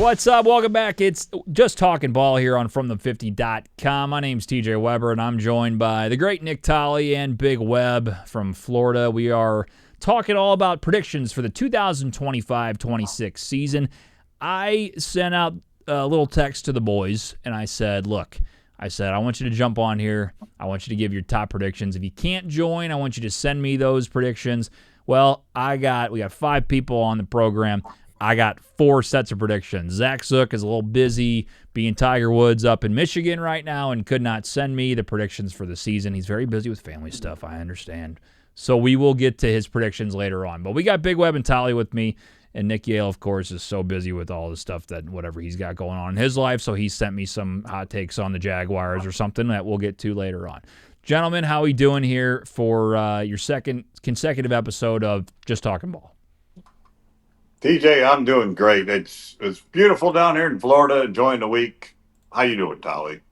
What's up? Welcome back. It's Just Talking Ball here on FromThe50.com. My name's TJ Weber, and I'm joined by the great Nick Tolley and Big Web from Florida. We are talking all about predictions for the 2025-26 season. I sent out a little text to the boys, and I said, look, I want you to jump on here. I want you to give your top predictions. If you can't join, I want you to send me those predictions. Well, we got 5 people on the program. I got 4 sets of predictions. Zach Zook is a little busy being Tiger Woods up in Michigan right now and could not send me the predictions for the season. He's very busy with family stuff, I understand. So we will get to his predictions later on. But we got Big Web and Tolley with me, and Nick Yale, of course, is so busy with all the stuff that whatever he's got going on in his life, so he sent me some hot takes on the Jaguars or something that we'll get to later on. Gentlemen, how are we doing here for your second consecutive episode of Just Talking Ball? TJ, I'm doing great. It's beautiful down here in Florida, enjoying the week. How you doing, Tolley?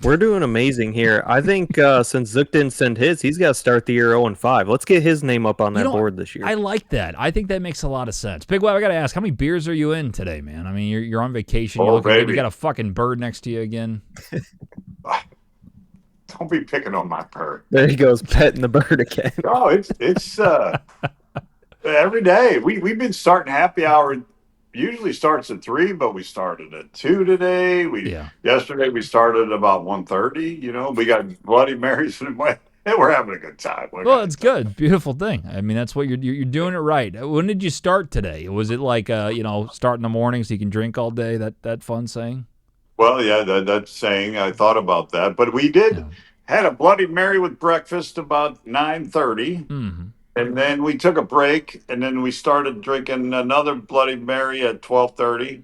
We're doing amazing here. I think since Zook didn't send his, he's got to start the year 0-5. Let's get his name up on that board this year. I like that. I think that makes a lot of sense. Big Web, I got to ask, how many beers are you in today, man? I mean, you're on vacation. Oh, baby. You got a fucking bird next to you again. Don't be picking on my bird. There he goes, petting the bird again. Oh, it's every day. We've been starting happy hour. Usually starts at 3, but we started at 2 today. Yesterday we started at about 1:30. You know, we got Bloody Marys and we're having a good time. Well, it's good, beautiful thing. I mean, that's what you're doing it right. When did you start today? Was it like start in the morning so you can drink all day? That fun saying. Well, yeah, that's saying. I thought about that, but we had a Bloody Mary with breakfast about 9:30. Mm-hmm. And then we took a break, and then we started drinking another Bloody Mary at 12:30.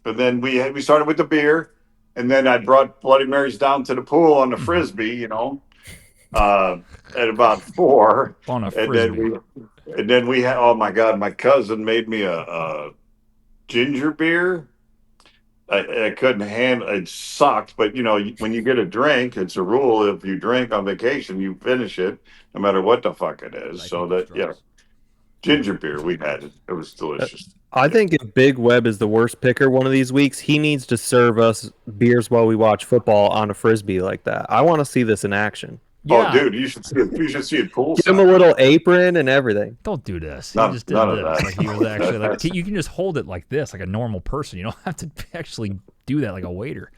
And then we started with the beer, and then I brought Bloody Marys down to the pool on the frisbee, at about 4. On a frisbee. And then we had, oh my God, my cousin made me a ginger beer. I couldn't handle it. Sucked, but when you get a drink, it's a rule. If you drink on vacation, you finish it, no matter what the fuck it is. Ginger beer, we had it. It was delicious. I think if Big Web is the worst picker one of these weeks, he needs to serve us beers while we watch football on a frisbee like that. I want to see this in action. Yeah. Oh, dude, you should see it. You should see it poolside. Give him a little apron and everything. Don't do this. He just did this. Like he was actually you can just hold it like this, like a normal person. You don't have to actually do that like a waiter.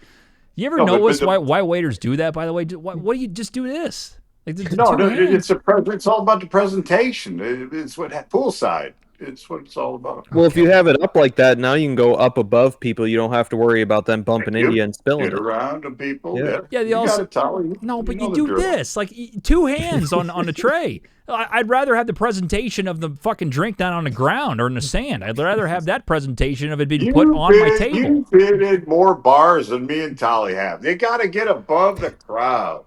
You ever notice why waiters do that? By the way, why do you just do this? Like, it's all about the presentation. It's what poolside. It's what it's all about. Well, if you have it up like that, now you can go up above people. You don't have to worry about them bumping into you and spilling it. Get around to people. Yeah. But you do this, like 2 hands on the tray. I'd rather have the presentation of the fucking drink down on the ground or in the sand. I'd rather have that presentation of it being put on my table. You fitted more bars than me and Tolley have. They got to get above the crowd.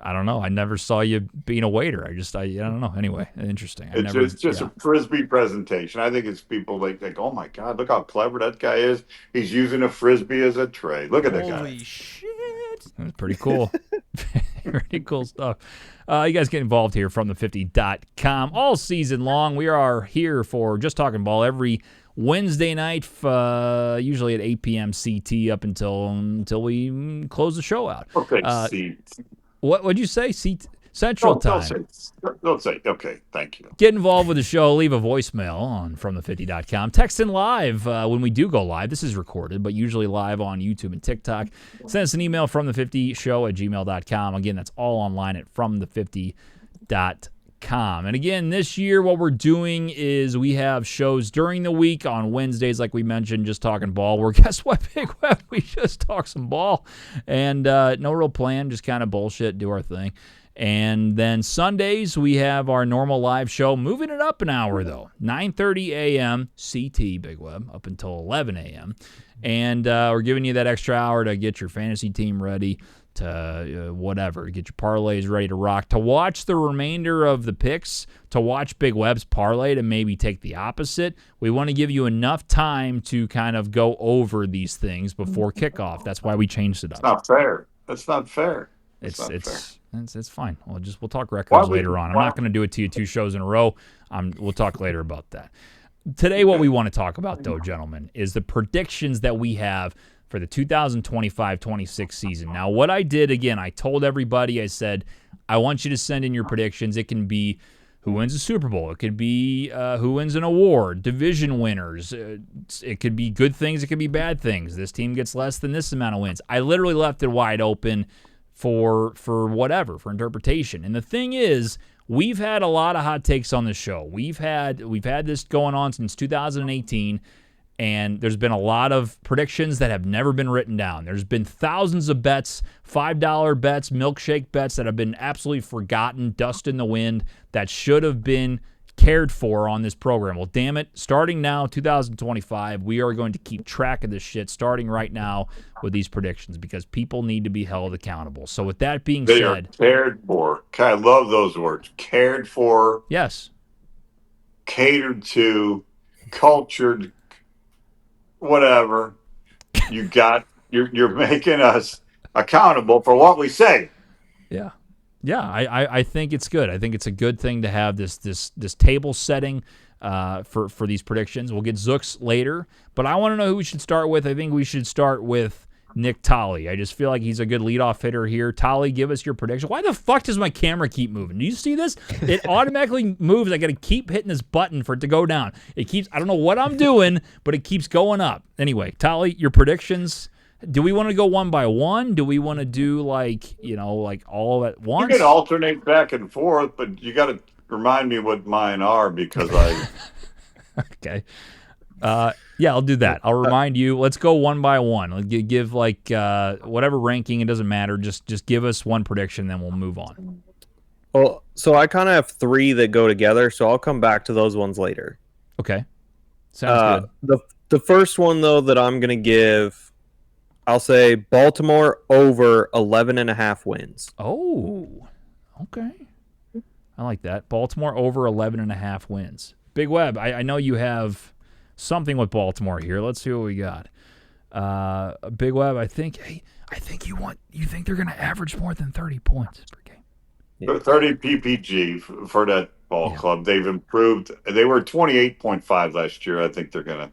I don't know. I never saw you being a waiter. I don't know. Anyway, interesting. It's just a frisbee presentation. I think it's people like, oh my God, look how clever that guy is. He's using a frisbee as a tray. Look at that guy. Holy shit. That's pretty cool. Pretty cool stuff. You guys get involved here from the50.com all season long. We are here for Just Talking Ball every Wednesday night, usually at 8 p.m. CT up until we close the show out. Okay, What'd you say? Central Time. Don't say. Okay, thank you. Get involved with the show. Leave a voicemail on FromThe50.com. Text in live when we do go live. This is recorded, but usually live on YouTube and TikTok. Send us an email FromThe50show@gmail.com. Again, that's all online at FromThe50.com. And again, this year what we're doing is we have shows during the week on Wednesdays, like we mentioned, Just Talking Ball, where guess what, Big Web, we just talk some ball. And no real plan, just kind of bullshit, do our thing. And then Sundays, we have our normal live show, moving it up an hour, though. 9:30 a.m. CT, Big Web, up until 11 a.m. And we're giving you that extra hour to get your fantasy team ready, to whatever, get your parlays ready to rock, to watch the remainder of the picks, to watch Big Web's parlay, to maybe take the opposite. We want to give you enough time to kind of go over these things before kickoff. That's why we changed it up. It's not fair. That's not fair. It's fine. We'll talk records later on. I'm not going to do it to you 2 shows in a row. We'll talk later about that. today what we want to talk about, though, gentlemen, is the predictions that we have for the 2025-26 season. Now, what I did, again, I told everybody, I said, I want you to send in your predictions. It can be who wins a Super Bowl. It could be who wins an award, division winners. It could be good things. It could be bad things. This team gets less than this amount of wins. I literally left it wide open for whatever, for interpretation. And the thing is, we've had a lot of hot takes on the show. We've had this going on since 2018. And there's been a lot of predictions that have never been written down. There's been thousands of bets, $5 bets, milkshake bets that have been absolutely forgotten, dust in the wind, that should have been cared for on this program. Well, damn it, starting now, 2025, we are going to keep track of this shit starting right now with these predictions because people need to be held accountable. So with that being They said... are cared for. I love those words. Cared for. Yes. Catered to. Cultured. Whatever. You're making us accountable for what we say. Yeah. Yeah, I think it's good. I think it's a good thing to have this table setting for these predictions. We'll get Zooks later, but I want to know who we should start with. I think we should start with Nick Tolley. I just feel like he's a good leadoff hitter here. Tolley, give us your prediction. Why the fuck does my camera keep moving? Do you see this? It automatically moves. I got to keep hitting this button for it to go down. It keeps, I don't know what I'm doing, but it keeps going up. Anyway, Tolley, your predictions. Do we want to go one by one? Do we want to do like all at once? You can alternate back and forth, but you got to remind me what mine are because I. Okay. Yeah, I'll do that. I'll remind you. Let's go one by one. Give whatever ranking. It doesn't matter. Just give us one prediction, then we'll move on. Well, so I kind of have three that go together, so I'll come back to those ones later. Okay. Sounds good. The first one, though, that I'm going to give, I'll say Baltimore over 11.5 wins. Oh, okay. I like that. Baltimore over 11.5 wins. Big Web, I know you have something with Baltimore here. Let's see what we got. Big Web, I think you think they're going to average more than 30 points per game. Yeah. 30 PPG for that ball club. They've improved. They were 28.5 last year. I think they're going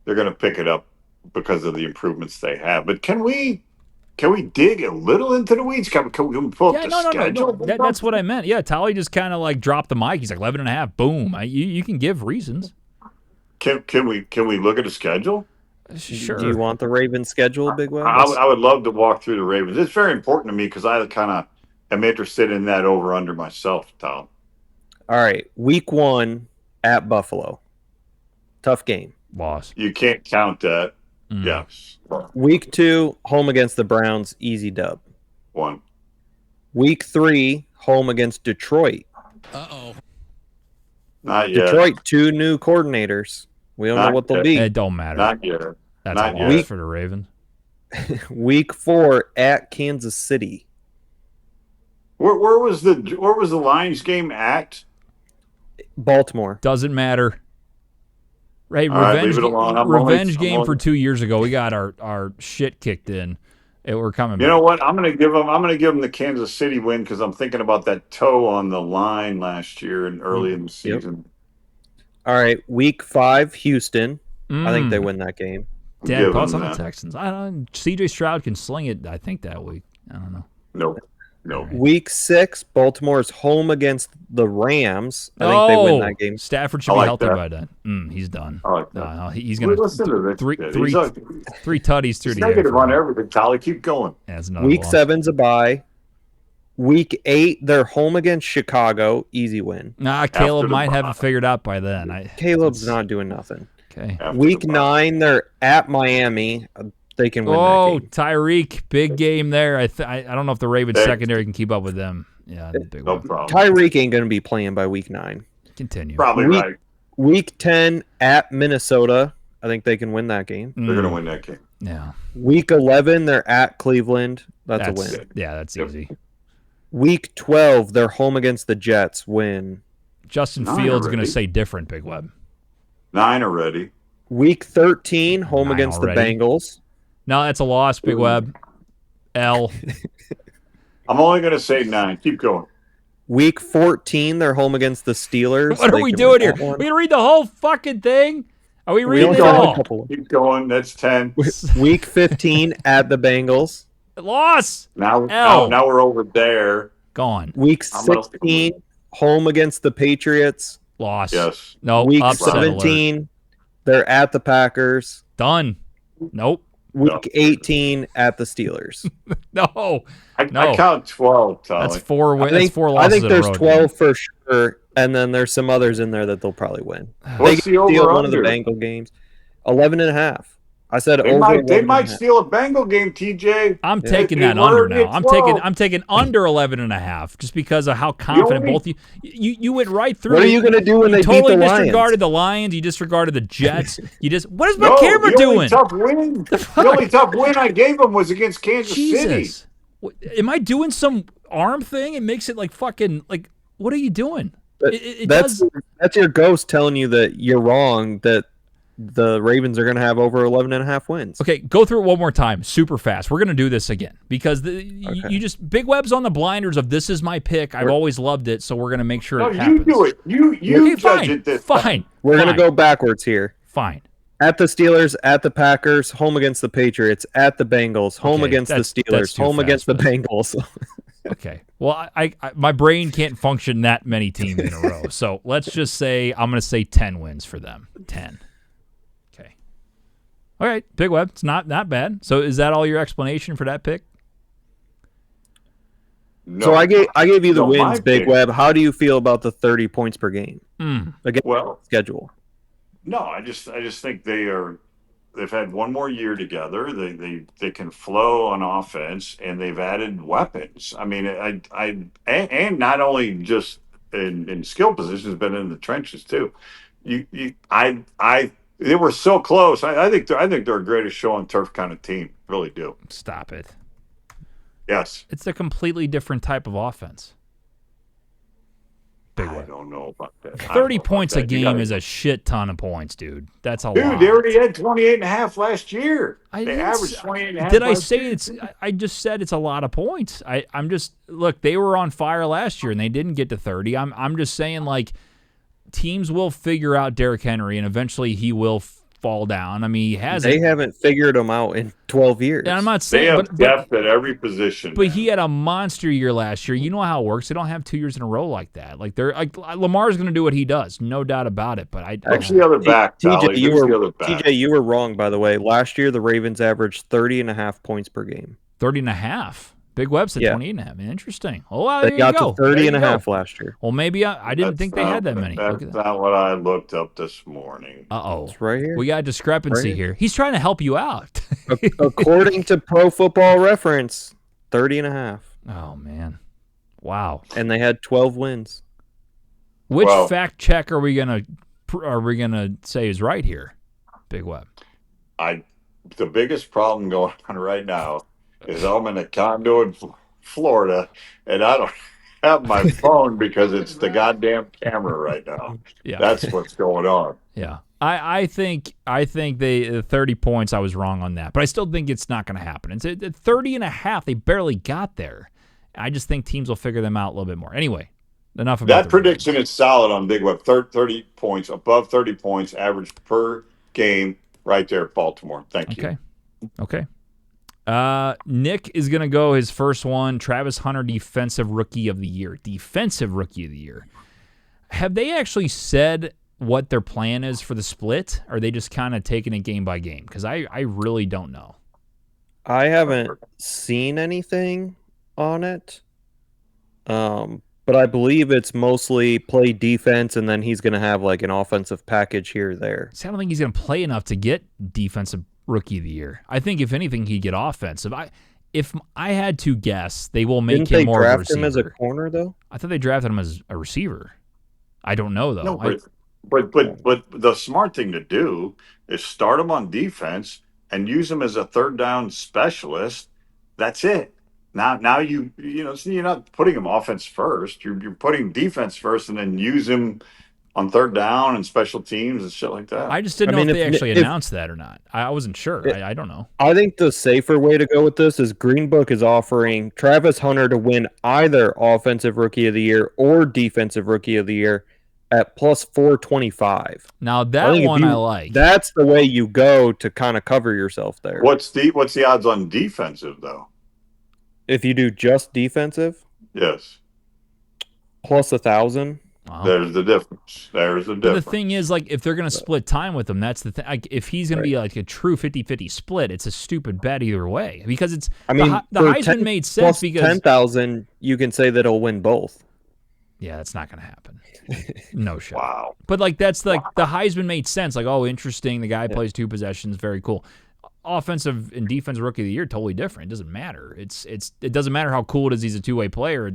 to pick it up because of the improvements they have. But can we dig a little into the weeds? Can we pull up the schedule? No. That's what I meant. Yeah, Tolley just kind of like dropped the mic. He's like 11.5. Boom. You can give reasons. Can we look at the schedule? Sure. Do you want the Ravens schedule, Big Web? I would love to walk through the Ravens. It's very important to me because I kind of am interested in that over under myself, Tom. All right, week 1 at Buffalo. Tough game. Loss. You can't count that. Yes. Week 2, home against the Browns, easy dub. 1. Week 3, home against Detroit. Uh-oh. Not yet. Detroit, 2 new coordinators. We don't know what they'll be. It don't matter. Not yet. That's Not a loss yet. for the Ravens. Week 4 at Kansas City. Where was the Lions game at? Baltimore. Doesn't matter. Hey, All right, revenge, leave it alone. revenge game for 2 years ago. We got our shit kicked in. We're coming back. You know what? I'm gonna give them the Kansas City win because I'm thinking about that toe on the line last year and early in the season. All right, week 5, Houston. I think they win that game. Dad, thoughts on the Texans? I don't. CJ Stroud can sling it. I think that week. I don't know. Nope. Week 6, Baltimore's home against the Rams. I think they win that game. Stafford should be healthy by then. He's done. I like that. No, he's going to three tutties through the negative on everything, Tally. Keep going. Yeah, week 7's a bye. Week 8, they're home against Chicago. Easy win. Nah, Caleb might have it figured out by then. Caleb's not doing nothing. Okay. Week 9, they're at Miami. They can win that game. Tyreek, big game there. I don't know if the Ravens secondary can keep up with them. Yeah, big no one. problem. Tyreek ain't going to be playing by week 9. Continue. Probably right. Week 10 at Minnesota. I think they can win that game. They're going to win that game. Yeah. Week 11, they're at Cleveland. That's a win. Yeah, that's easy. Week 12, they're home against the Jets. Win. Justin Fields going to say different, Big Web. 9 already. Week 13, home 9 against already. the Bengals. No, that's a loss, Big Web. L. I'm only going to say 9. Keep going. Week 14, they're home against the Steelers. What are They we can win doing here? that one. We can read the whole fucking thing? Are we We reading only it got a all? couple. Keep going. That's 10. Week 15 at the Bengals. Loss. Now L. we're over there. Gone. Week I'm gonna 16, home against the Patriots. Loss. Yes. No. Week Upset 17, alert. they're at the Packers. Done. Nope. Week 18 at the Steelers. No. I No. count 12, Tolly. That's 4 wins. I That's think, 4 I losses think in a there's row, 12 dude. for sure, and then there's some others in there that they'll probably win. They What's can the steal over one of the under? Bengal games. 11.5. I said They over might 11.5. steal a Bengal game, TJ. I'm Yeah. taking that under now. I'm taking under 11.5 just because of how confident only- both you went right through. What are you going to do when You they totally beat the Lions? disregarded the Lions. You disregarded the Jets. You just what is my No, camera the only doing? tough win. The fuck? only tough win I gave them was against Kansas City. Jesus, am I doing some arm thing? It makes it like fucking like. What are you doing? It That's does. that's your ghost telling you that you're wrong, that the Ravens are going to have over 11.5 wins. Okay, go through it one more time, super fast. We're gonna do this again because you just Big Web's on the blinders of this is my pick. I've always loved it, so we're gonna make sure No, it you happens. do it. You Okay, judge fine, it this time. fine. We're going to fine, go backwards here. Fine. At the Steelers, at the Packers, home against the Patriots, at the Bengals, home Okay, against the that's Steelers, too home fast, against the but- Bengals. Okay. Well, I my brain can't function that many teams in a row. So let's just say I'm going to say 10 wins for them. 10. Okay. All right, Big Web. It's not bad. So is that all your explanation for that pick? No. So I gave you the No, my wins, Big pick- Web. How do you feel about the 30 points per game against Well, schedule? no, I just think they've had one more year together. They can flow on offense, and they've added weapons. I mean, and not only just in skill positions, but in the trenches too. They were so close. I think they're a greatest show on turf kind of team. Really do. Stop it. Yes. It's a completely different type of offense. Big I Web. don't know about that. 30 points a game is a shit ton of points, dude. That's a lot. Dude, they already had 28.5 last year. They averaged 28.5. Did I last say year. it's? I just said it's a lot of points. I'm just look. They were on fire last year and they didn't get to 30. I'm just saying like teams will figure out Derrick Henry and eventually he will fall down. I mean, he hasn't. They haven't figured them out in 12 years. And I'm not They saying, have depth at every position. but he had a monster year last year. You know how it works. They don't have 2 years in a row like that. Like they're like Lamar's going to do what he does, no doubt about it. But Who's the other back, Tolly? TJ, Who's the other back? TJ, you were wrong, by the way. Last year, the Ravens averaged 30.5 points per game. 30.5. Big Web said Yeah. 28.5. Interesting. Oh, wow, They there got you go. to 30 and a There you half go. last year. Well, maybe I didn't think they had that many. Look That's at that. not what I looked up this morning. Uh-oh. It's right here. We got a discrepancy Right here. He's trying to help you out. According to Pro Football Reference, 30 and a half. Oh, man. Wow. And they had 12 wins. Which Well- fact check are we gonna say is right here? Big Web. The biggest problem going on right now is I'm in a condo in Florida, and I don't have my phone because it's the goddamn camera right now. Yeah. That's what's going on. Yeah. I think they 30 points, I was wrong on that. But I still think it's not going to happen. It's at 30 and a half. They barely got there. I just think teams will figure them out a little bit more. Anyway, enough about That prediction is solid on Big Web. 30 points, above 30 points, average per game, right there, Baltimore. Thank you. Okay. Nick is going to go his first one. Travis Hunter, Defensive Rookie of the Year. Defensive Rookie of the Year. Have they actually said what their plan is for the split? Or are they just kind of taking it game by game? Because I really don't know. I haven't seen anything on it. But I believe it's mostly play defense, and then he's going to have like an offensive package here or there. See, I don't think he's going to play enough to get Defensive Rookie of the Year. I think if anything, he'd get offensive. If I had to guess, they will make Didn't him they more of a draft receiver. him as a corner though? I thought they drafted him as a receiver. I don't know though. No, but the smart thing to do is start him on defense and use him as a third down specialist. That's it. Now you know so you're not putting him offense first. You're putting defense first, and then use him on third down and special teams and shit like that. I just didn't know if they actually announced that or not. I wasn't sure. I don't know. I think the safer way to go with this is Green Book is offering Travis Hunter to win either Offensive Rookie of the Year or Defensive Rookie of the Year at plus 425. Now that one I like. That's the way you go to kind of cover yourself there. What's the odds on defensive though? If you do just defensive, yes, plus 1,000. Wow. There's the difference. But the thing is, like, if they're going to split time with him, that's the thing. Like, if he's going to be like a true 50-50 split, it's a stupid bet either way. Because it's, the Heisman made sense because 10,000, you can say that he'll win both. Yeah, that's not going to happen. No shot. Wow. But like that's like the Heisman made sense. Like, oh, interesting. The guy plays 2 possessions. Very cool. Offensive and defensive rookie of the year, totally different. It doesn't matter. It doesn't matter how cool it is. He's a 2-way player.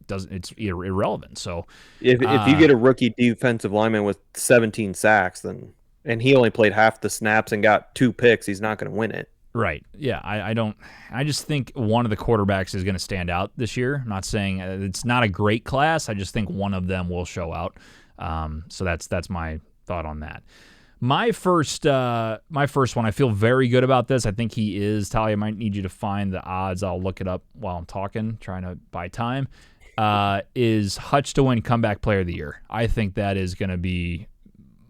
It's irrelevant. So if you get a rookie defensive lineman with 17 sacks, and he only played half the snaps and got 2 picks, he's not going to win it. Right. Yeah. I just think one of the quarterbacks is going to stand out this year. I'm not saying it's not a great class. I just think one of them will show out. So that's my thought on that. My first one, I feel very good about this. I think he is. Talia, I might need you to find the odds. I'll look it up while I'm talking, trying to buy time. Is Hutch to win Comeback Player of the Year. I think that is going to be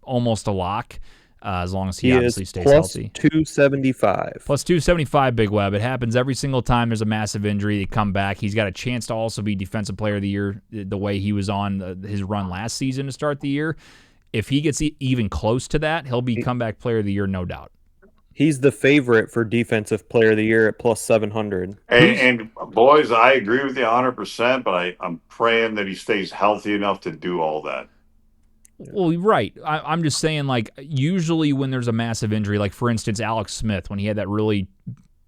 almost a lock as long as he obviously stays healthy. Plus 275. Plus 275, Big Web. It happens every single time there's a massive injury. They come back. He's got a chance to also be Defensive Player of the Year the way he was on his run last season to start the year. If he gets even close to that, he'll be Comeback Player of the Year, no doubt. He's the favorite for Defensive Player of the Year at plus 700. And boys, I agree with you 100%, but I'm praying that he stays healthy enough to do all that. Well, right. I'm just saying, like, usually when there's a massive injury, like, for instance, Alex Smith, when he had that really,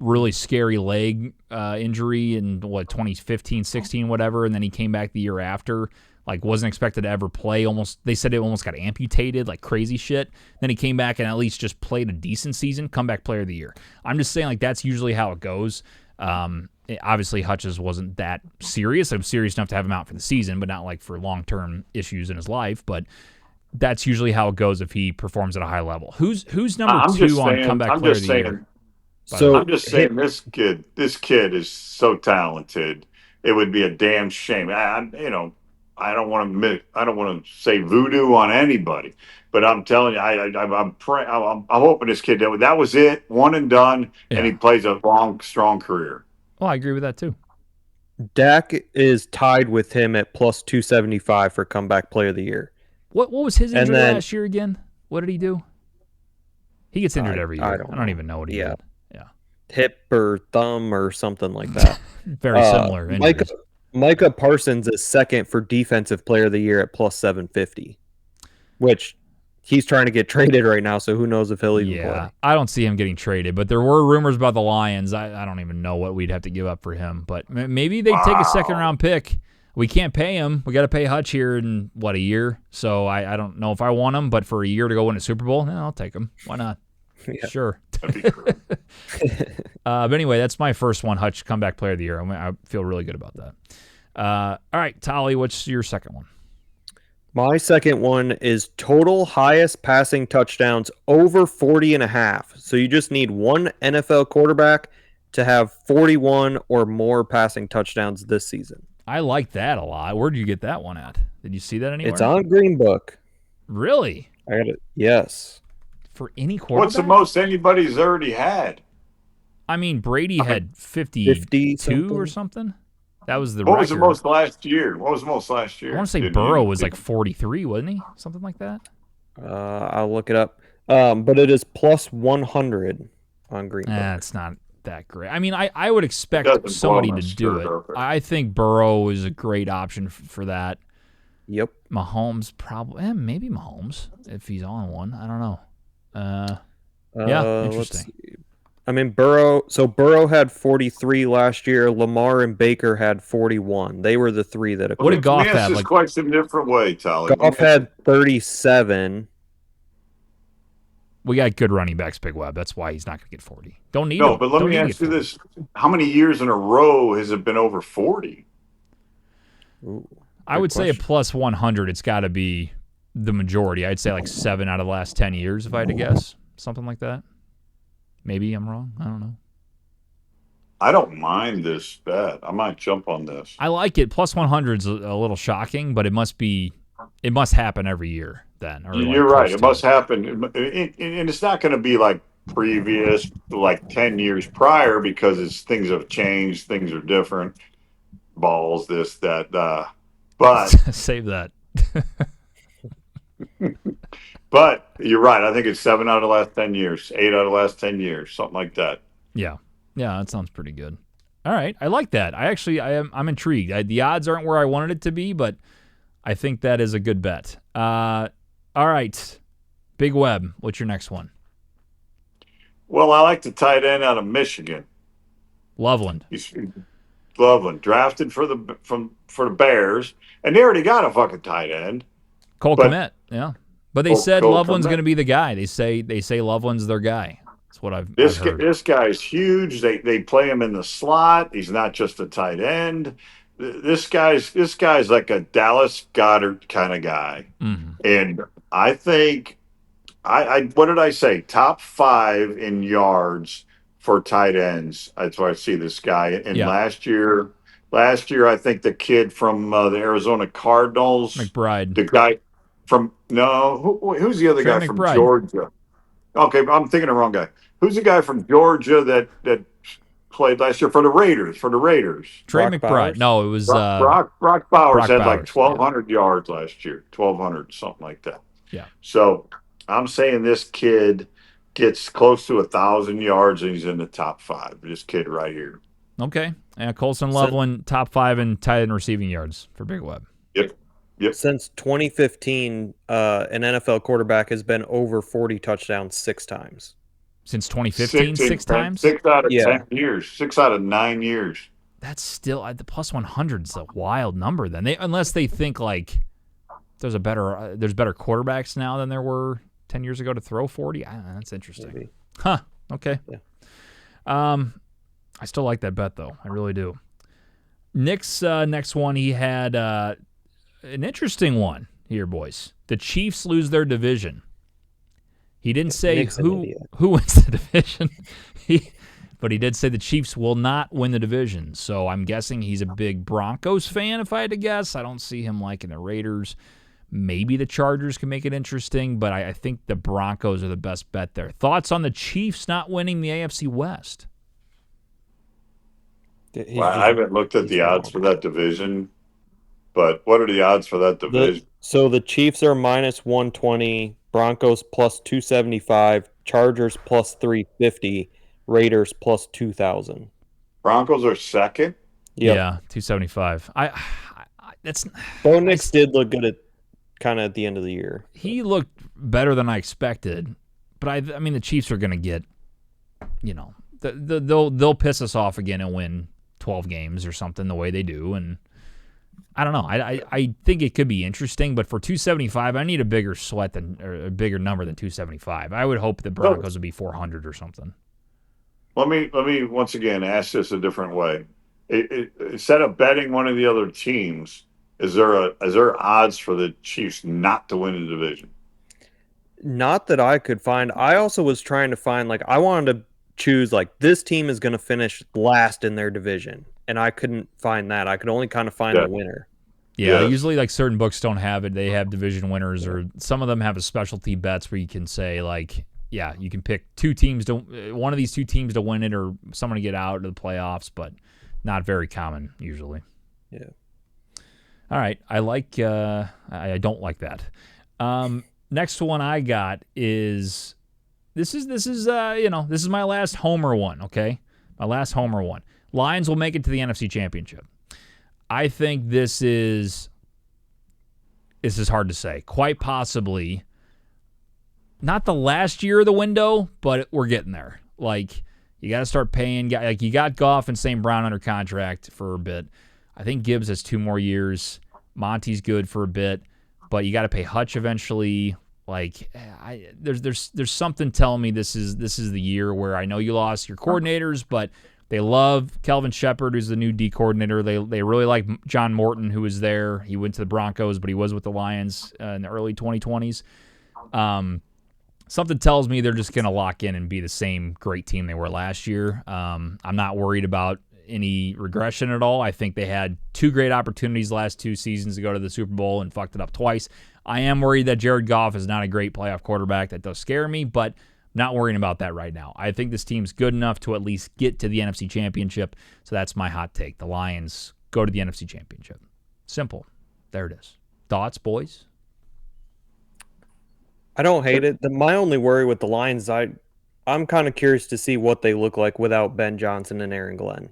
really scary leg injury in, 2015, 16, whatever, and then he came back the year after, like, wasn't expected to ever play. They said it almost got amputated, like crazy shit. Then he came back and at least just played a decent season, Comeback Player of the Year. I'm just saying, like, that's usually how it goes. Obviously, Hutch's wasn't that serious. I'm serious enough to have him out for the season, but not, like, for long-term issues in his life. But that's usually how it goes if he performs at a high level. Who's number 2 on Comeback Player of the Year? So I'm just saying, this kid is so talented. It would be a damn shame. I don't want to say voodoo on anybody, but I'm telling you, I'm hoping this kid that was it, one and done, and he plays a long, strong career. Well, I agree with that too. Dak is tied with him at plus 275 for Comeback Player of the Year. What was his injury last year again? What did he do? He gets injured every year. I don't even know what he did. Yeah, hip or thumb or something like that. Very similar injuries. Micah Parsons is second for Defensive Player of the Year at plus 750, which he's trying to get traded right now, so who knows if he'll even play. I don't see him getting traded, but there were rumors about the Lions. I don't even know what we'd have to give up for him, but maybe they take a second-round pick. We can't pay him. We got to pay Hutch here in, a year? So I don't know if I want him, but for a year to go win a Super Bowl, I'll take him. Why not? Yeah. Sure. That'd be great. But anyway, that's my first one, Hutch, Comeback Player of the Year. I feel really good about that. All right, Tolly, what's your second one? My second one is total highest passing touchdowns over 40.5. So you just need one NFL quarterback to have 41 or more passing touchdowns this season. I like that a lot. Where did you get that one at? Did you see that anywhere? It's on Green Book. Really? I got it. Yes. For any quarterback? What's the most anybody's already had? I mean, Brady had 52 or something. That was the record. What was the most last year? I want to say Burrow was like 43, wasn't he? Something like that. I'll look it up. But it is plus 100 on Green Book. It's not that great. I mean, I would expect somebody to do it. I think Burrow is a great option for that. Yep. Mahomes probably, maybe Mahomes if he's on one. I don't know. Interesting. I mean, Burrow had 43 last year. Lamar and Baker had 41. They were the three that. What did Goff have? Like quite some different way, Tally. Goff had 37. We got good running backs, Big Web. That's why he's not going to get 40. Don't need. No, but let me ask you this: how many years in a row has it been over 40? I would say a plus 100. It's got to be the majority. I'd say like 7 out of the last 10 years, if I had to guess. Something like that. Maybe I'm wrong. I don't know. I don't mind this bet. I might jump on this. I like it. Plus 100 is a little shocking, but it must happen every year then. Or You're like right. close It to must happen. And it's not going to be like previous, like 10 years prior, because things have changed. Things are different. Balls, this, that. But Save that. But you're right. I think it's 7 out of the last 10 years, 8 out of the last 10 years, something like that. Yeah. Yeah, that sounds pretty good. All right. I like that. I'm intrigued. The odds aren't where I wanted it to be, but I think that is a good bet. All right. Big Web, what's your next one? Well, I like the tight end out of Michigan. Loveland. He's Loveland, drafted for the Bears, and they already got a fucking tight end. Cole Kmet, yeah. But they said Cole Loveland's Kmet. going to be the guy. They say Loveland's their guy. That's what I've heard. This guy's huge. They play him in the slot. He's not just a tight end. This guy's like a Dallas Goedert kind of guy. Mm-hmm. And I think I what did I say? Top 5 in yards for tight ends. That's why I see this guy. And last year I think the kid from the Arizona Cardinals, McBride, the guy from who's the other Trey guy McBride. from Georgia? Okay, I'm thinking the wrong guy. Who's the guy from Georgia that played last year for the Raiders? Trey McBride. Bowers? No, it was Brock Bowers had like Bowers, 1,200 yards last year, 1,200 something like that. Yeah. So I'm saying this kid gets close to 1,000 yards and he's in the top 5. This kid right here. Okay. Yeah, Colson Loveland, top 5 in tight end receiving yards for Big Web. Yep. Since 2015, an NFL quarterback has been over 40 touchdowns 6 times. Since 2015, 6 times? 6 out of 10 years. 6 out of 9 years. That's still the plus 100 is a wild number. Then unless they think like there's better quarterbacks now than there were 10 years ago to throw 40. That's interesting. Maybe. Huh. Okay. Yeah. I still like that bet though. I really do. Nick's next one, he had an interesting one here, boys. The Chiefs lose their division. He didn't say who wins the division, but he did say the Chiefs will not win the division. So I'm guessing he's a big Broncos fan, if I had to guess. I don't see him liking the Raiders. Maybe the Chargers can make it interesting, but I think the Broncos are the best bet there. Thoughts on the Chiefs not winning the AFC West? Well, I haven't looked at the odds for that division, but what are the odds for that division? So the Chiefs are minus 120, Broncos plus 275, Chargers plus 350, Raiders plus 2,000. Broncos are second? Yep. Yeah, 275. Bo Nix did look good at the end of the year. He looked better than I expected, but I mean the Chiefs are going to get, they'll piss us off again and win 12 games or something the way they do, and I don't know. I think it could be interesting, but for 275, I need a bigger a bigger number than 275. I would hope the Broncos would be 400 or something. Let me once again ask this a different way. Instead of betting one of the other teams, is there odds for the Chiefs not to win the division? Not that I could find. I also was trying to find, I wanted to choose, this team is going to finish last in their division, and I couldn't find that. I could only kind of find the winner. Yeah, usually certain books don't have it. They have division winners, or some of them have a specialty bets where you can say you can pick one of these two teams to win it, or someone to get out of the playoffs, but not very common usually. Yeah. All right, I don't like that. Next one I got is this is my last homer one. Okay, my last homer one. Lions will make it to the NFC Championship. I think this is hard to say. Quite possibly not the last year of the window, but we're getting there. You got to start paying. You got Goff and St. Brown under contract for a bit. I think Gibbs has 2 more years. Monty's good for a bit, but you got to pay Hutch eventually. There's something telling me this is the year where I know you lost your coordinators, but They love Kelvin Shepard, who's the new D coordinator. They really like John Morton, who was there. He went to the Broncos, but he was with the Lions in the early 2020s. Something tells me they're just going to lock in and be the same great team they were last year. I'm not worried about any regression at all. I think they had 2 great opportunities last 2 seasons to go to the Super Bowl and fucked it up twice. I am worried that Jared Goff is not a great playoff quarterback. That does scare me, but not worrying about that right now. I think this team's good enough to at least get to the NFC Championship, so that's my hot take. The Lions go to the NFC Championship. Simple. There it is. Thoughts, boys? I don't hate it. My only worry with the Lions, I'm kind of curious to see what they look like without Ben Johnson and Aaron Glenn.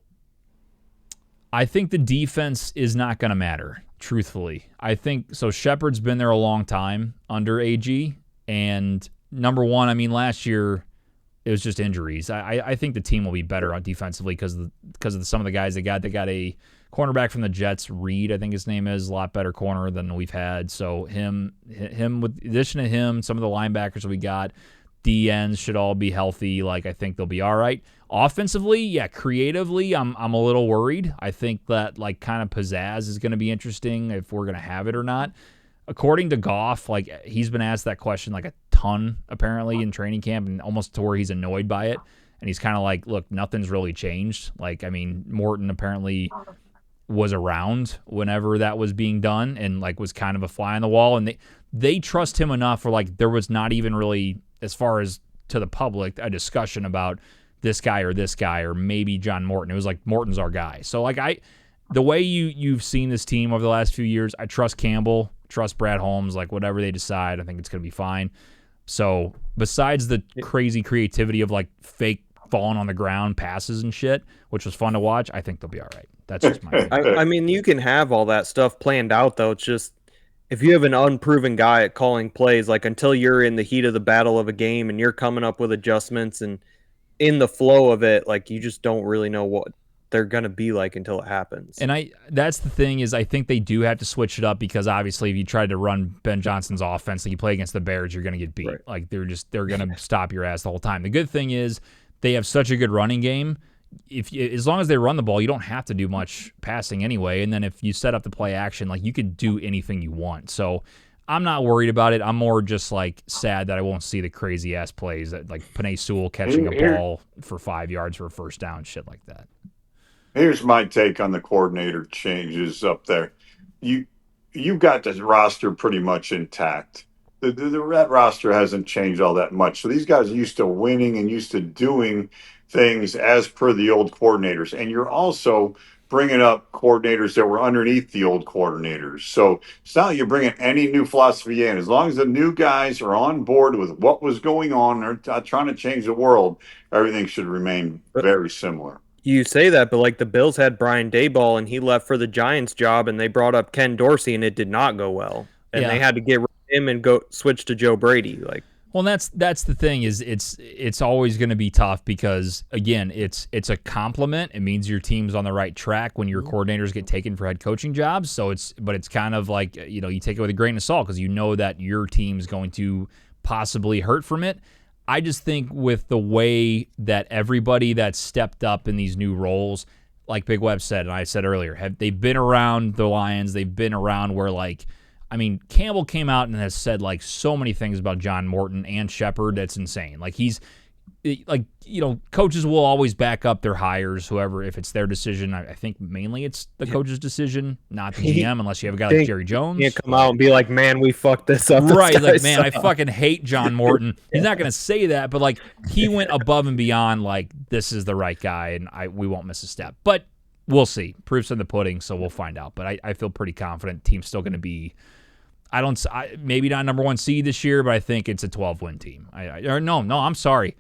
I think the defense is not going to matter, truthfully. I think so. Shepard's been there a long time under AG, and number one, I mean, last year it was just injuries. I think the team will be better on defensively because of some of the guys they got. They got a cornerback from the Jets, Reed, I think his name is, a lot better corner than we've had. So him with the addition of him, some of the linebackers that we got, DNs should all be healthy. Like, I think they'll be all right. Offensively, yeah, creatively, I'm a little worried. I think that like kind of pizzazz is going to be interesting if we're going to have it or not. According to Goff, like he's been asked that question like a ton apparently in training camp, and almost to where he's annoyed by it. And he's kind of like, look, nothing's really changed. Like, I mean, Morton apparently was around whenever that was being done and like was kind of a fly on the wall. And they trust him enough where like there was not even really, as far as to the public, a discussion about this guy or maybe John Morton. It was like Morton's our guy. So like the way you've seen this team over the last few years, I trust Campbell, trust Brad Holmes, like whatever they decide, I think it's going to be fine. So besides the crazy creativity of like fake falling on the ground passes and shit, which was fun to watch, I think they'll be all right. That's just my opinion. I mean, you can have all that stuff planned out, though. It's just if you have an unproven guy at calling plays, like until you're in the heat of the battle of a game and you're coming up with adjustments and in the flow of it, like you just don't really know what they're going to be like until it happens. And that's the thing is I think they do have to switch it up because obviously if you try to run Ben Johnson's offense, like you play against the Bears, you're going to get beat. Right. Like they're going to stop your ass the whole time. The good thing is they have such a good running game. As long as they run the ball, you don't have to do much passing anyway. And then if you set up the play action, like you could do anything you want. So I'm not worried about it. I'm more just like sad that I won't see the crazy ass plays that like Penei Sewell catching a ball for 5 yards for a first down, shit like that. Here's my take on the coordinator changes up there. You got the roster pretty much intact. That roster hasn't changed all that much. So these guys are used to winning and used to doing things as per the old coordinators. And you're also bringing up coordinators that were underneath the old coordinators. So it's not like you're bringing any new philosophy in. As long as the new guys are on board with what was going on, they're not trying to change the world, everything should remain very similar. You say that, but like the Bills had Brian Daboll and he left for the Giants job and they brought up Ken Dorsey and it did not go well. And they had to get rid of him and go switch to Joe Brady. Like, well, that's the thing is it's always going to be tough because again, it's a compliment. It means your team's on the right track when your coordinators get taken for head coaching jobs. So it's kind of like, you know, you take it with a grain of salt because you know that your team's going to possibly hurt from it. I just think with the way that everybody that's stepped up in these new roles, like Big Web said, and I said earlier, they've been around the Lions. They've been around where like, I mean, Campbell came out and has said like so many things about John Morton and Shepard. That's insane. Like he's like, you know, coaches will always back up their hires, whoever, if it's their decision. I think mainly it's the coach's decision, not the GM, unless you have a guy like Jerry Jones. You can't come out and be like, man, we fucked this up. Right, like, man, I fucking hate John Morton. He's not going to say that, but like he went above and beyond like this is the right guy and we won't miss a step. But we'll see. Proof's in the pudding, so we'll find out. But I feel pretty confident team's still going to be maybe not number 1 seed this year, but I think it's a 12-win team. No, I'm sorry.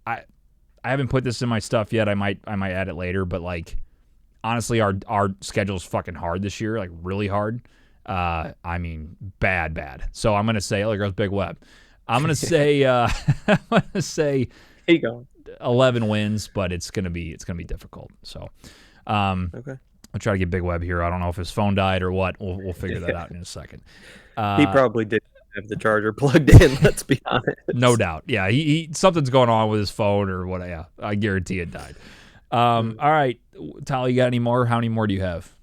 I haven't put this in my stuff yet. I might add it later, but like honestly, our schedule's fucking hard this year, like really hard. I mean, bad. So I'm gonna say, there goes Big Web. I'm gonna say, here you go. 11 wins, but it's gonna be difficult. So, okay. I'll try to get Big Web here. I don't know if his phone died or what. We'll figure that out in a second. He probably didn't have the charger plugged in, let's be honest. No doubt. Yeah, he something's going on with his phone or what. Yeah, I guarantee it died. All right, Tyler, you got any more? How many more do you have?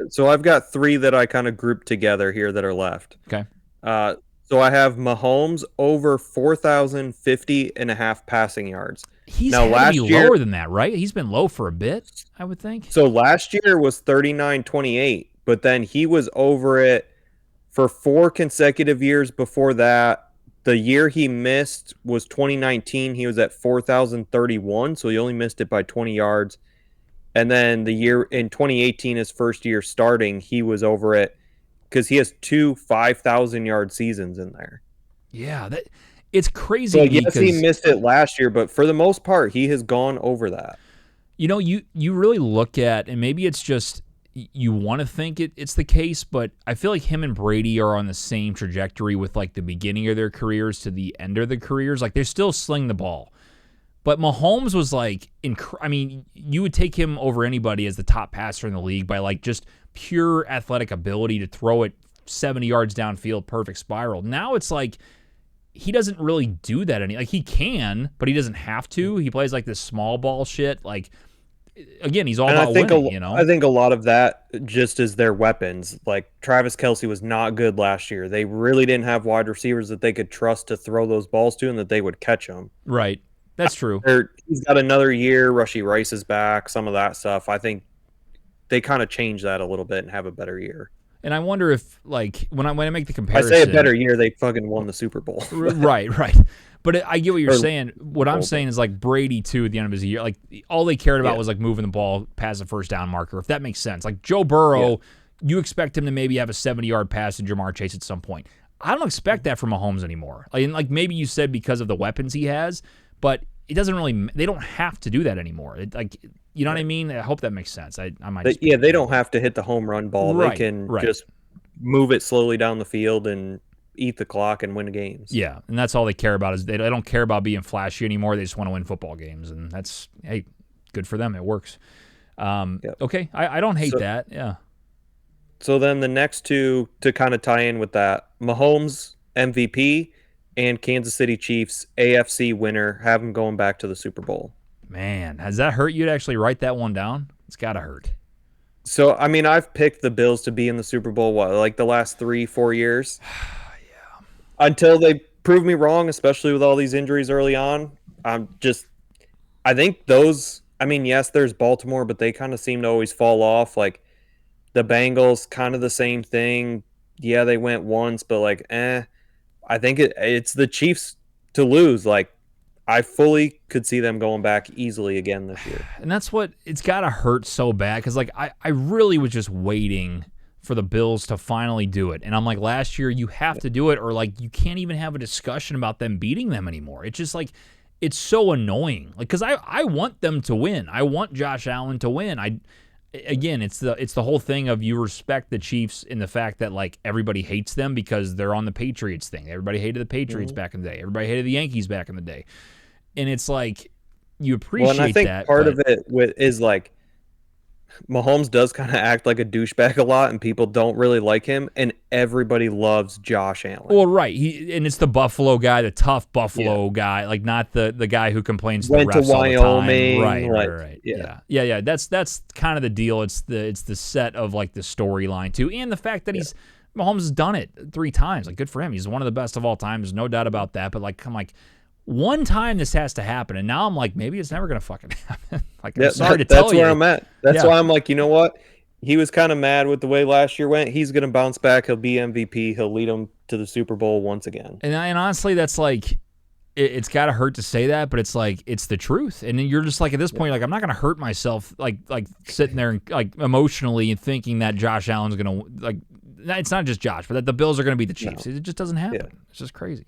So I've got 3 that I kind of grouped together here that are left. Okay. So I have Mahomes over 4,050.5 passing yards. He's Now, had to be last year, lower than that, right? He's been low for a bit, I would think. so last year was 39.28, but then he was over it for 4 consecutive years before that. The year he missed was 2019. He was at 4,031, so he only missed it by 20 yards. And then the year in 2018, his first year starting, he was over it because he has 2 5,000-yard seasons in there. Yeah, it's crazy. So to me yes, he 'cause, missed it last year, but for the most part, he has gone over that. you really look at, and maybe it's just you want to think it's the case, but I feel like him and Brady are on the same trajectory with like the beginning of their careers to the end of their careers. Like they're still slinging the ball. But Mahomes was like, I mean, you would take him over anybody as the top passer in the league by like just pure athletic ability to throw it 70 yards downfield, perfect spiral. Now it's like he doesn't really do that like he can, but he doesn't have to. He plays like this small ball shit. Like again, he's all And about winning. I think a lot of that just is their weapons. Like Travis Kelce was not good last year. They really didn't have wide receivers that they could trust to throw those balls to and that they would catch them. Right. That's true. He's got another year. Rushy Rice is back. Some of that stuff. I think they kind of change that a little bit and have a better year. And I wonder if, like, when I make the comparison, I say a better year, they fucking won the Super Bowl. Right. But I get what you're saying. What I'm saying is like Brady too. At the end of his year, like all they cared about was like moving the ball past the first down marker. If that makes sense. Like Joe Burrow, you expect him to maybe have a 70-yard pass to Jamar Chase at some point. I don't expect that from Mahomes anymore. Like maybe you said because of the weapons he has, but it doesn't really. They don't have to do that anymore. You know what I mean? I hope that makes sense. I might. They don't have to hit the home run ball. Right, they can right. just move it slowly down the field and eat the clock and win games. Yeah, and that's all they care about. Is they don't care about being flashy anymore. They just want to win football games, and that's good for them. It works. Okay, I don't hate that. Yeah. So then the next 2 to kind of tie in with that, Mahomes MVP and Kansas City Chiefs AFC winner, have them going back to the Super Bowl. Man, has that hurt you to actually write that one down? It's got to hurt. So, I mean, I've picked the Bills to be in the Super Bowl, like the last 3-4 years? Yeah. Until they prove me wrong, especially with all these injuries early on. I think those, I mean, yes, there's Baltimore, but they kind of seem to always fall off. Like the Bengals, kind of the same thing. Yeah, they went once, but like, I think it's the Chiefs to lose. Like, I fully could see them going back easily again this year. And that's what it's got to hurt so bad because, like, I really was just waiting for the Bills to finally do it. And I'm like, last year, you have to do it or, like, you can't even have a discussion about them beating them anymore. It's just, like, it's so annoying. Like, because I want them to win. I want Josh Allen to win. Again, it's the whole thing of you respect the Chiefs in the fact that like everybody hates them because they're on the Patriots thing. Everybody hated the Patriots back in the day. Everybody hated the Yankees back in the day. And it's like you appreciate that. Well, and I think part of it is like Mahomes does kind of act like a douchebag a lot, and people don't really like him, and everybody loves Josh Allen. Well, right. And it's the Buffalo guy, the tough Buffalo guy, like not the guy who complains to the refs to Wyoming, all the time. Right. Yeah. That's kind of the deal. It's the set of like the storyline too, and the fact that Mahomes has done it 3 times. Like good for him. He's one of the best of all time. There's no doubt about that. But like I'm like, one time this has to happen, and now I'm like, maybe it's never gonna fucking happen. Like I'm sorry to tell you. That's where I'm at. That's why I'm like, you know what? He was kind of mad with the way last year went. He's gonna bounce back. He'll be MVP. He'll lead them to the Super Bowl once again. And honestly, that's like, it's got to hurt to say that, but it's like it's the truth. And then you're just like at this point, you're like I'm not gonna hurt myself, like sitting there and like emotionally and thinking that Josh Allen's gonna like. It's not just Josh, but that the Bills are gonna beat the Chiefs. No. It just doesn't happen. Yeah. It's just crazy.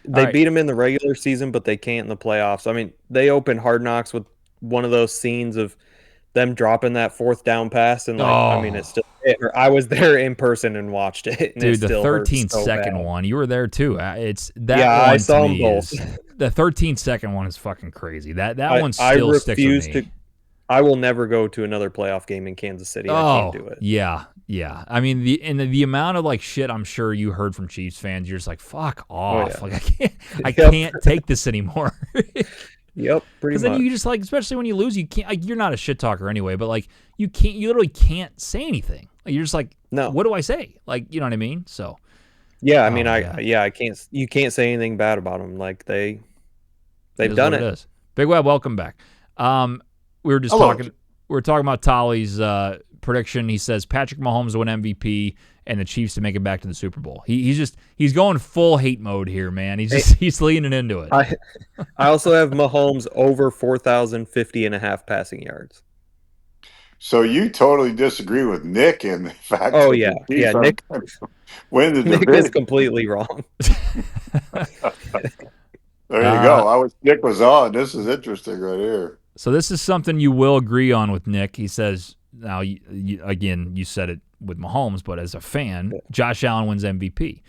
They beat them in the regular season, but they can't in the playoffs. I mean, they opened Hard Knocks with one of those scenes of them dropping that 4th down pass, and like, I mean, it's still. I was there in person and watched it. And dude, it the 13-second one, you were there too. It's that. Yeah, one I saw to them me both. The 13-second one is fucking crazy. That one still sticks with me. I will never go to another playoff game in Kansas City. I can't do it. Yeah. I mean, the amount of like shit I'm sure you heard from Chiefs fans, you're just like, fuck off. Like I can't take this anymore. Yep, pretty Because then much. you just like, especially when you lose, you can't. Like, you're not a shit talker anyway, but like you can't. You literally can't say anything. Like, you're just like, No. what do I say? Like, you know what I mean? So Yeah, I mean, man. I can't. You can't say anything bad about them. Like they've It is done what it. it is. Big Web, welcome back. We were just Hello. talking. We were talking about Tolly's prediction. He says Patrick Mahomes to win MVP and the Chiefs to make it back to the Super Bowl. He's going full hate mode here, man. He's leaning into it. I also have Mahomes over 4,050.5 passing yards. So you totally disagree with Nick in the fact Oh that yeah, the Chiefs yeah. Nick win the Nick is division. completely wrong. There you go. I wish Nick was on. This is interesting right here. So this is something you will agree on with Nick. He says, now, again, you said it with Mahomes, but as a fan, Josh Allen wins MVP,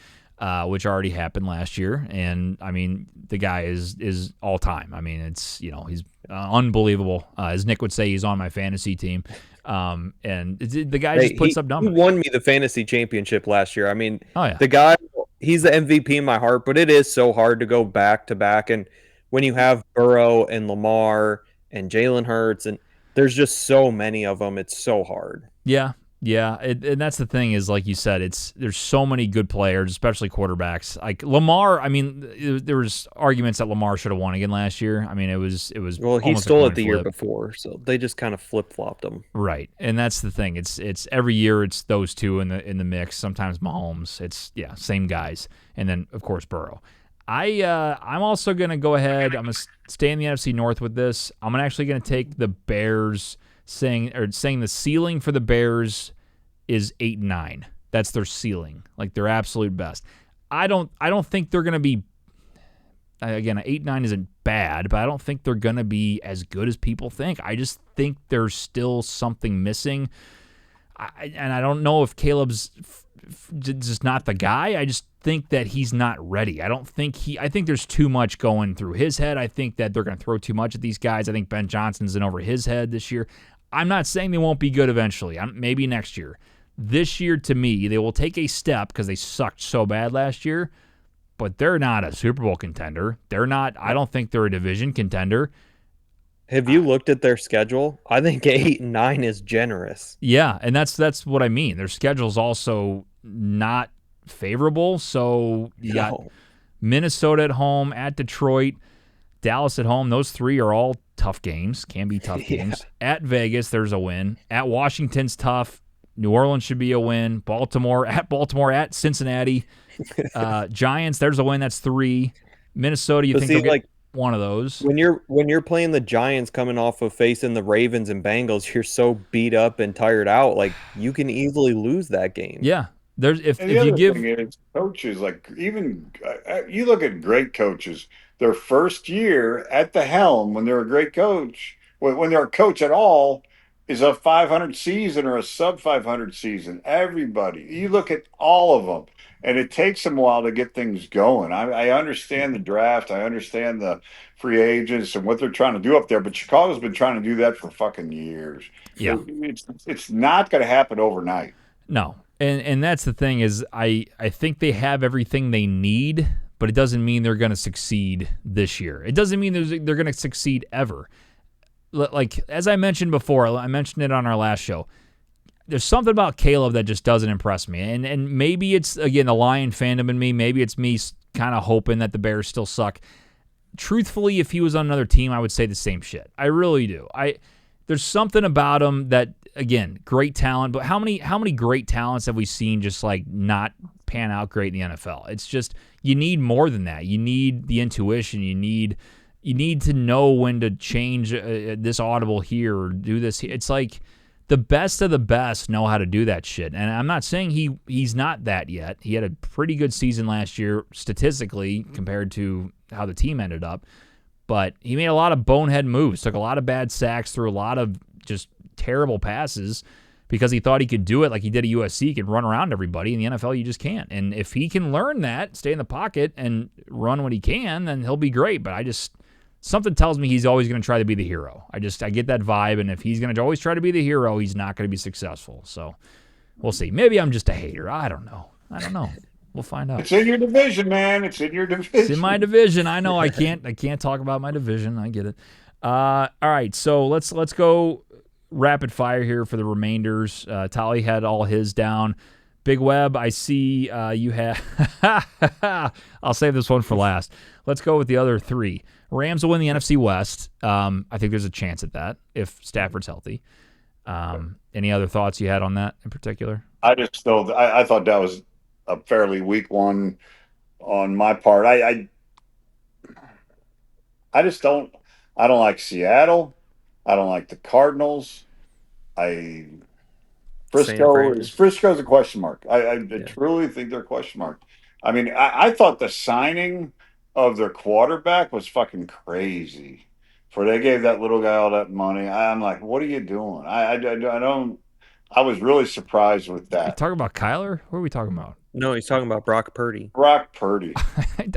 which already happened last year. And, I mean, the guy is all time. I mean, it's, he's unbelievable. As Nick would say, he's on my fantasy team. And the guy just puts up numbers. He won me the fantasy championship last year. I mean, Oh, yeah. the guy, he's the MVP in my heart, but it is so hard to go back to back. And when you have Burrow and Lamar and Jalen Hurts, and there's just so many of them, it's so hard. Yeah. And that's the thing is, like you said, there's so many good players, especially quarterbacks. Like Lamar, I mean, there was arguments that Lamar should have won again last year. I mean, it was well, he almost stole a it the year flip. before, so they just kind of flip-flopped him. Right, and that's the thing. It's every year it's those two in the mix. Sometimes Mahomes. It's same guys, and then of course Burrow. I'm also gonna go ahead. I'm gonna stay in the NFC North with this. I'm actually gonna take the Bears, saying the ceiling for the Bears is 8-9. That's their ceiling, like their absolute best. I don't think they're gonna be. Again, 8-9 isn't bad, but I don't think they're gonna be as good as people think. I just think there's still something missing. And I don't know if Caleb's just not the guy. I just think that he's not ready. I think there's too much going through his head. I think that they're going to throw too much at these guys. I think Ben Johnson's in over his head this year. I'm not saying they won't be good eventually. Maybe next year. This year, to me, they will take a step because they sucked so bad last year, but they're not a Super Bowl contender. They're not. I don't think they're a division contender. Have you looked at their schedule? I think 8-9 is generous. Yeah, and that's what I mean. Their schedule's also not favorable. So you got Minnesota at home, at Detroit, Dallas at home. Those three are all tough games. Can be tough games. At Vegas, there's a win. At Washington's tough. New Orleans should be a win. Baltimore, at Cincinnati. Giants, there's a win. That's 3. Minnesota, you think they'll get one of those. When you're playing the Giants coming off of facing the Ravens and Bengals, you're so beat up and tired out, like you can easily lose that game. Yeah. If And you give coaches, like even you look at great coaches, their first year at the helm when they're a great coach, when they're a coach at all, is a 500 season or a sub 500 season. Everybody, you look at all of them, and it takes them a while to get things going. I understand the draft, I understand the free agents and what they're trying to do up there, but Chicago's been trying to do that for fucking years. Yeah, it's not going to happen overnight. No. And that's the thing is I think they have everything they need, but it doesn't mean they're going to succeed this year. It doesn't mean they're going to succeed ever. Like, as I mentioned before, I mentioned it on our last show, there's something about Caleb that just doesn't impress me. And maybe it's, again, the Lion fandom in me. Maybe it's me kind of hoping that the Bears still suck. Truthfully, if he was on another team, I would say the same shit. I really do. There's something about him that, again, great talent, but how many great talents have we seen just like not pan out great in the NFL? It's just, you need more than that. You need the intuition. You need to know when to change this audible here or do this. It's like the best of the best know how to do that shit. And I'm not saying he's not that yet. He had a pretty good season last year statistically compared to how the team ended up. But he made a lot of bonehead moves, took a lot of bad sacks, threw a lot of just terrible passes because he thought he could do it like he did at USC. He could run around everybody. In the NFL, you just can't. And if he can learn that, stay in the pocket, and run when he can, then he'll be great. But something tells me he's always going to try to be the hero. I get that vibe, and if he's going to always try to be the hero, he's not going to be successful. So we'll see. Maybe I'm just a hater. I don't know. We'll find out. It's in your division, man. It's in your division. It's in my division. I know. I can't talk about my division. I get it. All right. So let's go rapid fire here for the remainders. Tolly had all his down. Big Web, I see you have. I'll save this one for last. Let's go with the other three. Rams will win the NFC West. I think there's a chance at that if Stafford's healthy. Any other thoughts you had on that in particular? I thought that was a fairly weak one on my part. I just don't. I don't like Seattle. I don't like the Cardinals. Frisco's a question mark. I truly think they're a question mark. I mean, I thought the signing of their quarterback was fucking crazy. For they gave that little guy all that money. I'm like, what are you doing? I don't. I was really surprised with You that. talking about Kyler? What are we talking about? No, he's talking about Brock Purdy. Brock Purdy.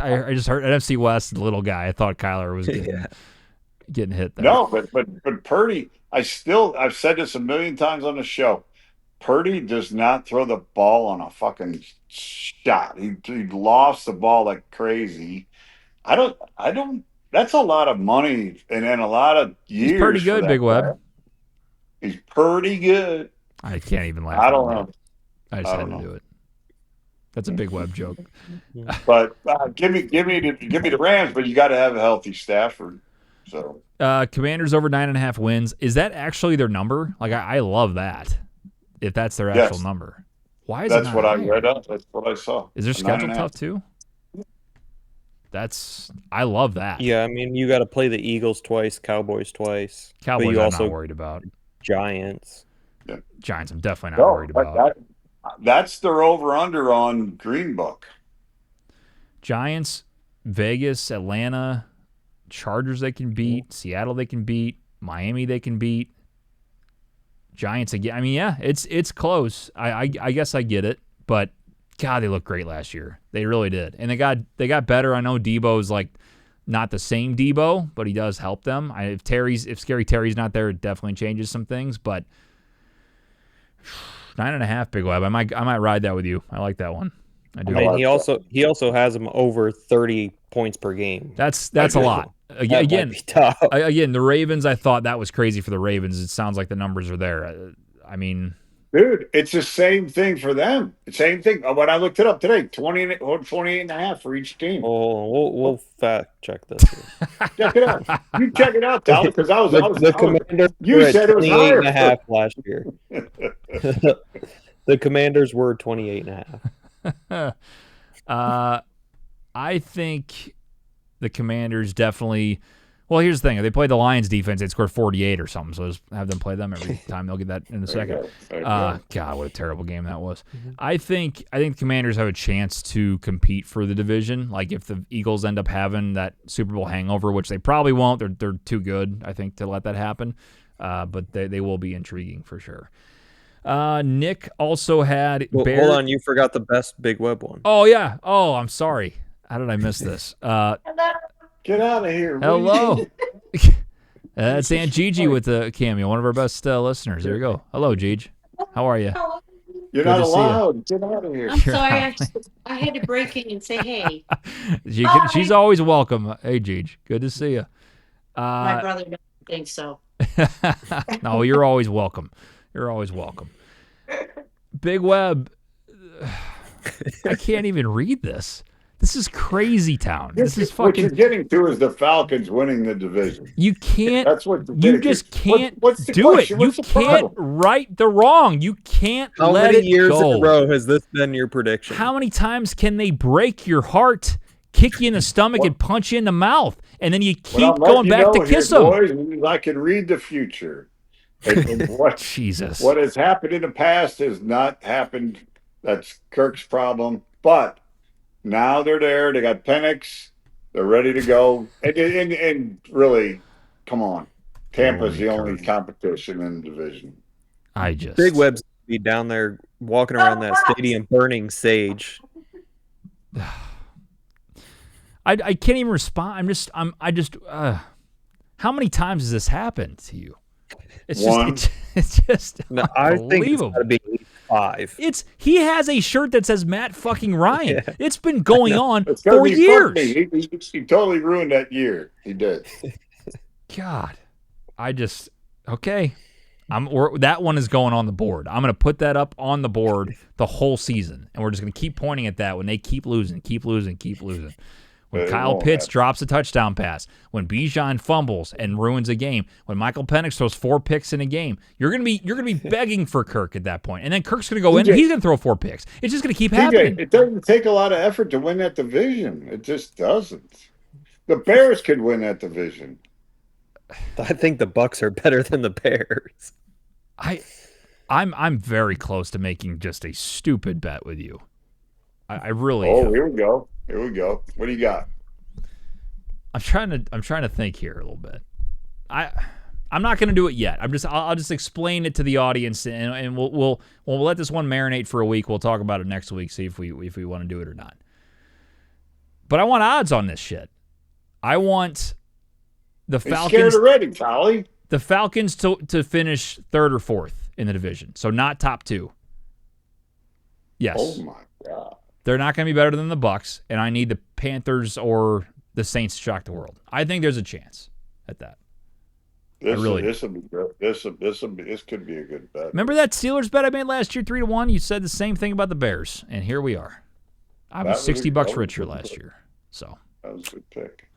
I just heard NFC West, the little guy. I thought Kyler was getting hit there. No, but Purdy. I've said this a million times on the show. Purdy does not throw the ball on a fucking shot. He lost the ball like crazy. I don't. That's a lot of money and then a lot of years. He's pretty good, Big Web. He's pretty good. I can't even laugh. I don't know. I just had to do it. That's a Big Web joke. But give me the Rams, but you got to have a healthy Stafford. So Commanders over 9.5 wins. Is that actually their number? Like I love that. If that's their actual number, why is that's it not what higher? I read up? That's what I saw. Is their schedule tough too? I love that. Yeah, I mean you got to play the Eagles twice, Cowboys twice. Cowboys, but you I'm also not worried about. Giants. Yeah. Giants, I'm definitely not worried about. That's their over/under on Green Book. Giants, Vegas, Atlanta, Chargers they can beat, Seattle they can beat, Miami they can beat. Giants again. I mean, yeah, it's close. I guess I get it, but God, they looked great last year. They really did, and they got better. I know Debo's like not the same Debo, but he does help them. If Scary Terry's not there, it definitely changes some things. But 9.5, Big Web. I might ride that with you. I like that one. I do. I mean, he also has them over 30 points per game. That's a lot. Again, the Ravens, I thought that was crazy for the Ravens. It sounds like the numbers are there. I mean, dude, it's the same thing for them. The same thing. When I looked it up today, 28.5 for each team. Oh, we'll fact check this. Check it out. You check it out, Tyler, because the Commanders. You said it was higher. 28.5 last year. The Commanders were 28.5. I think the Commanders definitely. Well, here's the thing: if they play the Lions defense, they'd score 48 or something. So just have them play them every time. They'll get that in a second. God, what a terrible game that was. I think the Commanders have a chance to compete for the division. Like if the Eagles end up having that Super Bowl hangover, which they probably won't. They're too good, I think, to let that happen. But they will be intriguing for sure. Nick also had. Hold on, you forgot the best Big Web one. Oh yeah. Oh, I'm sorry. How did I miss this? Get out of here. Hello. That's Aunt Gigi with the cameo, one of our best listeners. There you go. Hello, Gigi. How are you? You're not allowed. Get out of here. I'm sorry. I had to break in and say hey. She's always welcome. Hey, Gigi. Good to see you. My brother doesn't think so. No, you're always welcome. You're always welcome. Big Web. I can't even read this. This is crazy town. This is fucking. What you're getting to is the Falcons winning the division. You can't. That's what you just can't do question? it. What's You the can't problem? right the wrong. You can't How let many it years go. in a row has this been your prediction? How many times can they break your heart, kick you in the stomach, and punch you in the mouth, and then you keep going back to kiss them? Boys, I can read the future. And what Jesus. What has happened in the past has not happened. That's Kirk's problem. But now they're there. They got Penix. They're ready to go. And really, come on. Tampa's the only competition in the division. Big Web's be down there walking around that stadium burning sage. I can't even respond. How many times has this happened to you? It's One. just No, I think it's unbelievable. got to be 5. He has a shirt that says Matt fucking Ryan. Yeah. It's been going on It's gonna for be years. funny. He totally ruined that year. He did. God, okay. That one is going on the board. I'm going to put that up on the board the whole season, and we're just going to keep pointing at that when they keep losing. When Kyle Pitts drops a touchdown pass, when Bijan fumbles and ruins a game, when Michael Penix throws 4 picks in a game, you're gonna be begging for Kirk at that point, and then Kirk's gonna go in and he's gonna throw 4 picks. It's just gonna keep happening. It doesn't take a lot of effort to win that division. It just doesn't. The Bears could win that division. I think the Bucks are better than the Bears. I'm very close to making just a stupid bet with you. I really. Oh, here we go. What do you got? I'm trying to think here a little bit. I'm not going to do it yet. I'll just explain it to the audience, and we'll let this one marinate for a week. We'll talk about it next week, see if we want to do it or not. But I want odds on this shit. I want the Falcons. Scared already, Charlie. The Falcons to finish 3rd or 4th in the division, so not top 2. Yes. Oh my God. They're not going to be better than the Bucks, and I need the Panthers or the Saints to shock the world. I think there's a chance at that. This will be good. This could be a good bet. Remember that Steelers bet I made last year, 3-1? You said the same thing about the Bears, and here we are. I was $60 richer last year. So that was a good pick.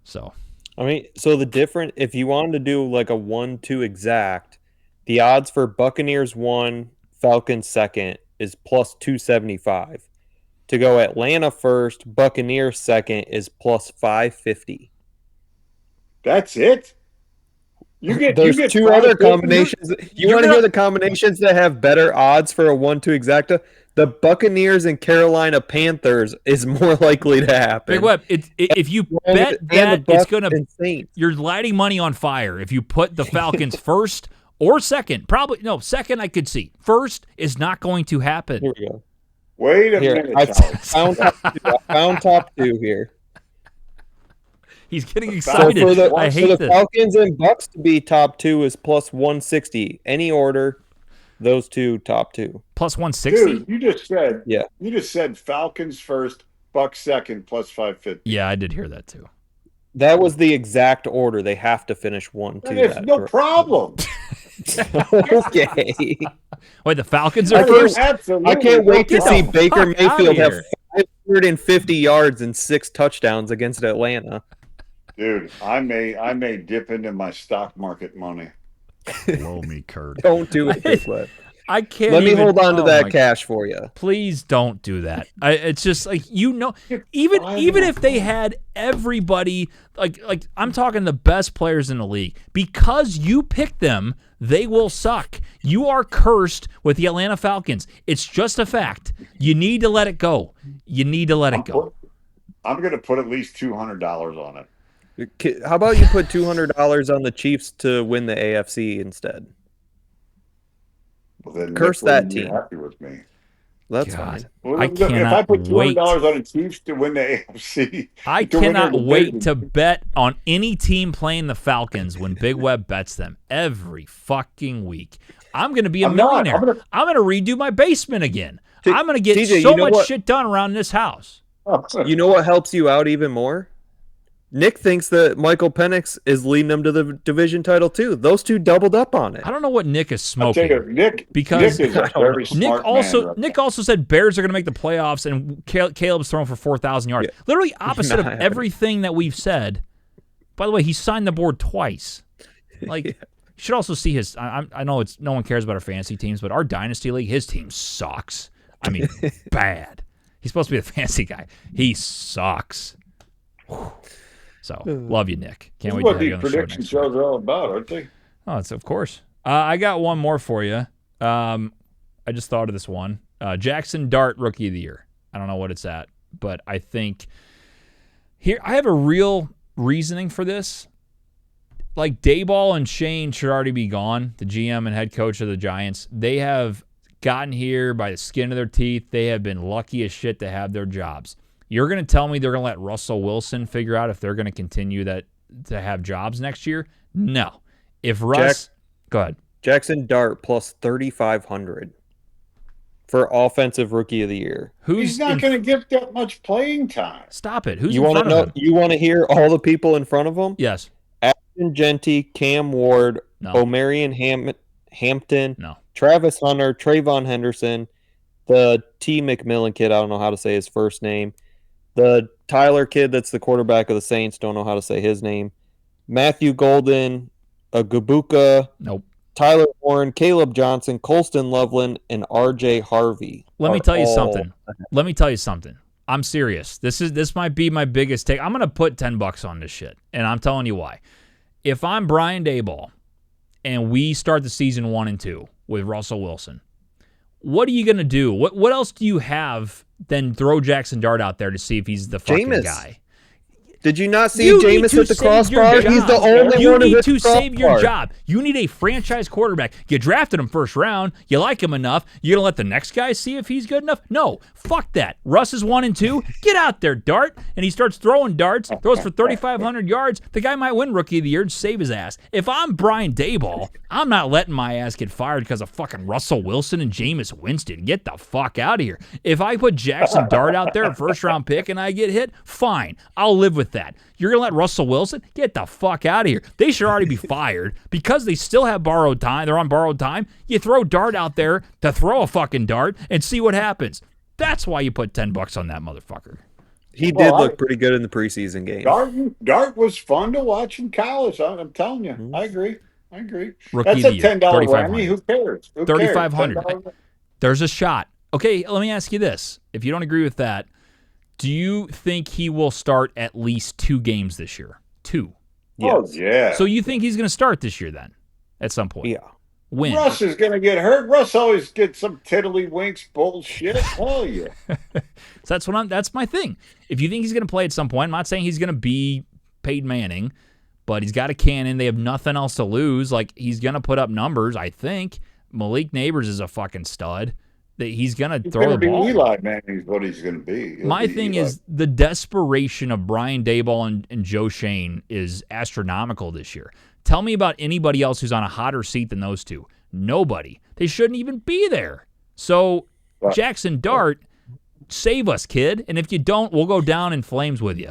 So I mean, so the different, if you wanted to do like a 1-2 exact, the odds for Buccaneers 1, Falcons 2nd is plus 275. To go Atlanta 1st, Buccaneers 2nd is plus 550. That's it? There's 2 other combinations. You want to hear the combinations that have better odds for a 1-2 exacta? The Buccaneers and Carolina Panthers is more likely to happen. Big Web, if you bet that it's going to, you're lighting money on fire. If you put the Falcons 1st or 2nd, probably, no, 2nd I could see. 1st is not going to happen. Here we go. Wait a minute. I found top 2 here. He's getting excited. I hate the this. Falcons and Bucks to be top 2 is plus 160. Any order, those 2 top 2. Plus 160? Dude, you just said. Yeah. You just said Falcons 1st, Bucks 2nd, plus 550. Yeah, I did hear that too. That was the exact order. They have to finish 1-2. There's no problem. Okay. Wait, the Falcons are first? I can't wait to see Baker Mayfield have 550 yards and 6 touchdowns against Atlanta. Dude, I may dip into my stock market money. Blow me, Kurt. Don't do it this way. I can't. Let me hold on to that cash for you. Please don't do that. It's just like, even if they had everybody, like I'm talking the best players in the league, because you picked them, they will suck. You are cursed with the Atlanta Falcons. It's just a fact. You need to let it go. I'm going to put at least $200 on it. How about you put $200 on the Chiefs to win the AFC instead? Well, then curse that team. Happy with me. That's fine. Well, I cannot if I put $200 wait. on the Chiefs to win the AFC, I cannot wait to bet on any team playing the Falcons when Big Web bets them every fucking week. I'm going to be a millionaire. I'm going to redo my basement again. I'm going to get TJ, so much shit done around this house. You know what helps you out even more? Nick thinks that Michael Penix is leading them to the division title too. Those 2 doubled up on it. I don't know what Nick is smoking. Nick is a very smart man. Nick also said Bears are going to make the playoffs, and Caleb's throwing for 4,000 yards. Yeah. Literally opposite of everything that we've said. By the way, he signed the board twice. Like, you should also see his. I know it's no one cares about our fantasy teams, but our dynasty league, his team sucks. I mean, bad. He's supposed to be the fantasy guy. He sucks. Whew. So, love you, Nick. Can't wait to have you on the show next week. Shows are all about, aren't they? Oh, it's of course. I got one more for you. I just thought of this one. Jackson Dart, Rookie of the Year. I don't know what it's at, but I think here I have a real reasoning for this. Like, Dayball and Shane should already be gone, the GM and head coach of the Giants. They have gotten here by the skin of their teeth. They have been lucky as shit to have their jobs. You're going to tell me they're going to let Russell Wilson figure out if they're going to continue that to have jobs next year? No. If Russ... Go ahead. Jackson Dart plus 3,500. for Offensive Rookie of the Year. He's not going to get that much playing time. Stop it. Who's You in want front to of know? him? You want to hear all the people in front of him? Yes. Ashton Genty, Cam Ward, No. Omarion Hampton, No. Travis Hunter, Trayvon Henderson, the T. McMillan kid. I don't know how to say his first name. The Tyler kid that's the quarterback of the Saints. Don't know how to say his name. Matthew Golden, Gabuka, Nope. Tyler Warren, Caleb Johnson, Colston Loveland, and R.J. Harvey. Let me tell you something. I'm serious. This might be my biggest take. I'm gonna put $10 on this shit, and I'm telling you why. If I'm Brian Daboll, and we start the season 1 and 2 with Russell Wilson, what are you gonna do? What else do you have than throw Jackson Dart out there to see if he's the fucking guy? Did you not see Jameis at the crossbar? He's the only one who hit the crossbar. You need to save your job. You need a franchise quarterback. You drafted him first round. You like him enough. You're going to let the next guy see if he's good enough? No. Fuck that. Russ is 1 and 2. Get out there, Dart. And he starts throwing darts, throws for 3,500 yards. The guy might win Rookie of the Year and save his ass. If I'm Brian Daboll, I'm not letting my ass get fired because of fucking Russell Wilson and Jameis Winston. Get the fuck out of here. If I put Jackson Dart out there, first round pick, and I get hit, fine. I'll live with that. You're going to let Russell Wilson? Get the fuck out of here. They should already be fired because they still have borrowed time. They're on borrowed time. You throw Dart out there to throw a fucking dart and see what happens. That's why you put $10 on that motherfucker. He did look pretty good in the preseason game. Dart was fun to watch in college. I'm telling you. I agree. Rookie That's a $10 Whammy. Who cares? $3,500. There's a shot. Okay, let me ask you this. If you don't agree with that, do you think he will start at least 2 games this year? 2. Yes. Oh, yeah. So you think he's going to start this year then, at some point? Yeah. When? Russ is going to get hurt. Russ always gets some tiddlywinks bullshit. Hell yeah. So that's my thing. If you think he's going to play at some point, I'm not saying he's going to be Peyton Manning, but he's got a cannon. They have nothing else to lose. Like, he's going to put up numbers, I think. Malik Neighbors is a fucking stud. That he's going to throw the ball. Eli Manning is what he's going to be. My thing is the desperation of Brian Daboll and Joe Shane is astronomical this year. Tell me about anybody else who's on a hotter seat than those two. Nobody. They shouldn't even be there. So, Jackson Dart, save us, kid. And if you don't, we'll go down in flames with you.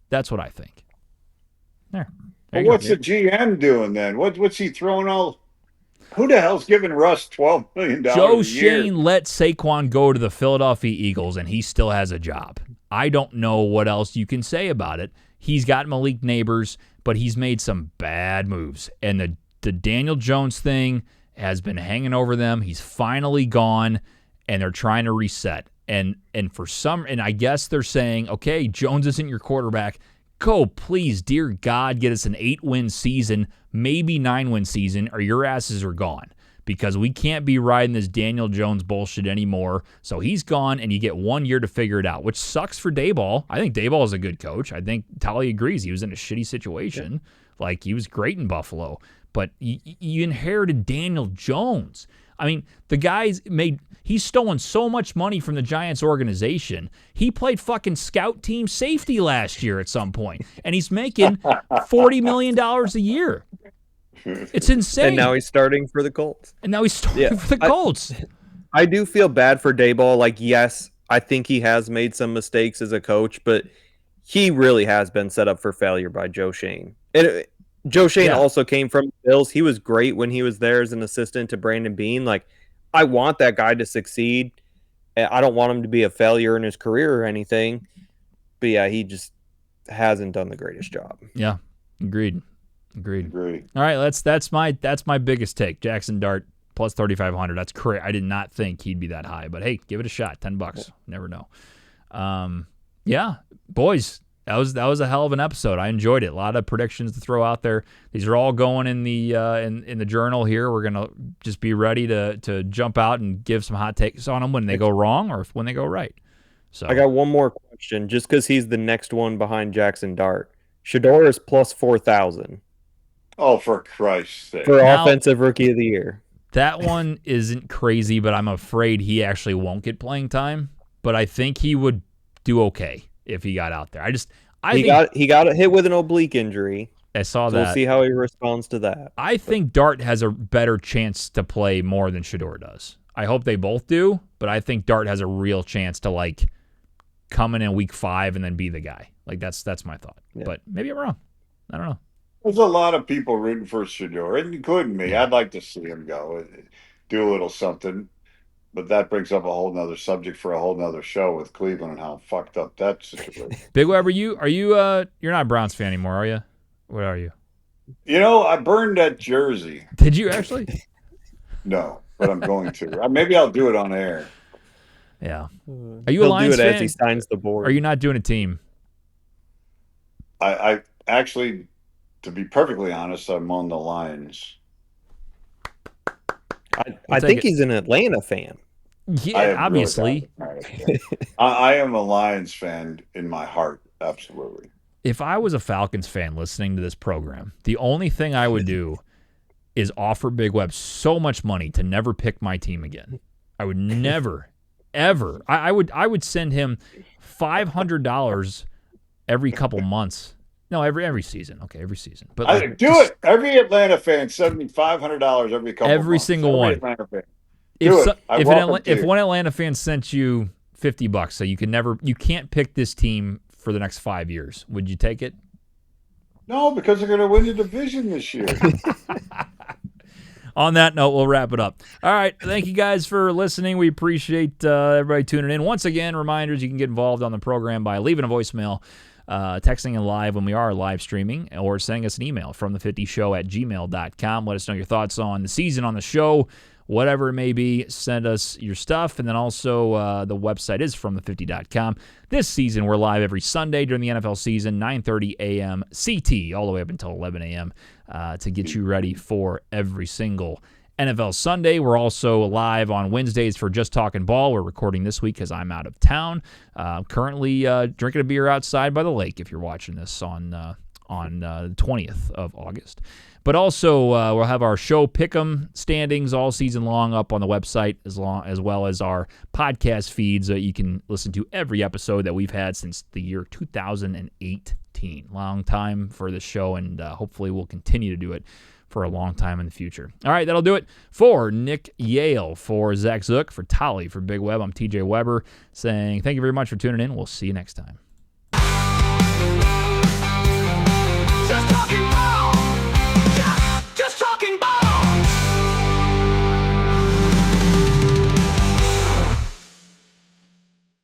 That's what I think. There. Well, what's the GM doing then? What's he throwing all? Who the hell's giving Russ $12 million Joe a year? Shane let Saquon go to the Philadelphia Eagles, and he still has a job. I don't know what else you can say about it. He's got Malik Neighbors, but he's made some bad moves. And the Daniel Jones thing has been hanging over them. He's finally gone, and they're trying to reset. And I guess they're saying, okay, Jones isn't your quarterback. Go, please, dear God, get us an 8-win season, maybe 9-win season, or your asses are gone. Because we can't be riding this Daniel Jones bullshit anymore. So he's gone, and you get 1 year to figure it out, which sucks for Daboll. I think Daboll is a good coach. I think Tolly agrees. He was in a shitty situation. Yeah. Like, he was great in Buffalo. But you inherited Daniel Jones. I mean, the guy's he's stolen so much money from the Giants organization. He played fucking scout team safety last year at some point, and he's making $40 million a year. It's insane. And now he's starting for the Colts. For the Colts. I do feel bad for Daboll. Like, yes, I think he has made some mistakes as a coach, but he really has been set up for failure by Joe Shane. Joe Shane also came from the Bills. He was great when he was there as an assistant to Brandon Beane. Like, I want that guy to succeed. I don't want him to be a failure in his career or anything. But yeah, he just hasn't done the greatest job. Yeah, agreed. All right, that's my biggest take. Jackson Dart plus 3,500. That's crazy. I did not think he'd be that high, but hey, give it a shot. $10. Never know. Yeah, boys. That was a hell of an episode. I enjoyed it. A lot of predictions to throw out there. These are all going in the in the journal here. We're gonna just be ready to jump out and give some hot takes on them when they go wrong or when they go right. So I got one more question, just because he's the next one behind Jackson Dart. Shador is plus 4,000. Oh, for Christ's sake! For Offensive Rookie of the Year. That one isn't crazy, but I'm afraid he actually won't get playing time. But I think he would do okay if he got out there. He got hit with an oblique injury. I saw that. We'll see how he responds to that. I think Dart has a better chance to play more than Shador does. I hope they both do, but I think Dart has a real chance to like come in week 5 and then be the guy. Like that's my thought. Yeah. But maybe I'm wrong. I don't know. There's a lot of people rooting for Shedeur, including me. Yeah. I'd like to see him go, do a little something. But that brings up a whole nother subject for a whole nother show with Cleveland and how fucked up that situation. Big Web, you're not a Browns fan anymore, are you? What are you? You know, I burned that jersey. Did you actually? No, but I'm going to. Maybe I'll do it on air. Yeah. Are you a Lions fan? He'll do it as he signs the board. Are you not doing a team? I actually, to be perfectly honest, I'm on the Lions. I think he's an Atlanta fan. Yeah, obviously. Really I am a Lions fan in my heart, absolutely. If I was a Falcons fan listening to this program, the only thing I would do is offer Big Web so much money to never pick my team again. I would never, ever. I would send him $500 every couple months. No, every season. Okay, every season. But like, it. Every Atlanta fan send me $500 every couple. Every months. Single one. Atlanta fan. If one Atlanta fan sent you $50, so you can't pick this team for the next 5 years, would you take it? No, because they're going to win the division this year. On that note, we'll wrap it up. All right. Thank you guys for listening. We appreciate everybody tuning in. Once again, reminders, you can get involved on the program by leaving a voicemail, texting in live when we are live streaming, or sending us an email from the50show@gmail.com. Let us know your thoughts on the season, on the show, whatever it may be. Send us your stuff. And then also the website is fromthe50.com. This season, we're live every Sunday during the NFL season, 9:30 a.m. CT, all the way up until 11 a.m. To get you ready for every single NFL Sunday. We're also live on Wednesdays for Just Talkin' Ball. We're recording this week because I'm out of town. Currently drinking a beer outside by the lake if you're watching this on the 20th of August. But also, we'll have our show Pick'em standings all season long up on the website, as well as our podcast feeds that you can listen to every episode that we've had since the year 2018. Long time for this show, and hopefully we'll continue to do it for a long time in the future. All right, that'll do it for Nick Yale, for Zach Zook, for Tolly, for Big Web. I'm TJ Weber saying thank you very much for tuning in. We'll see you next time.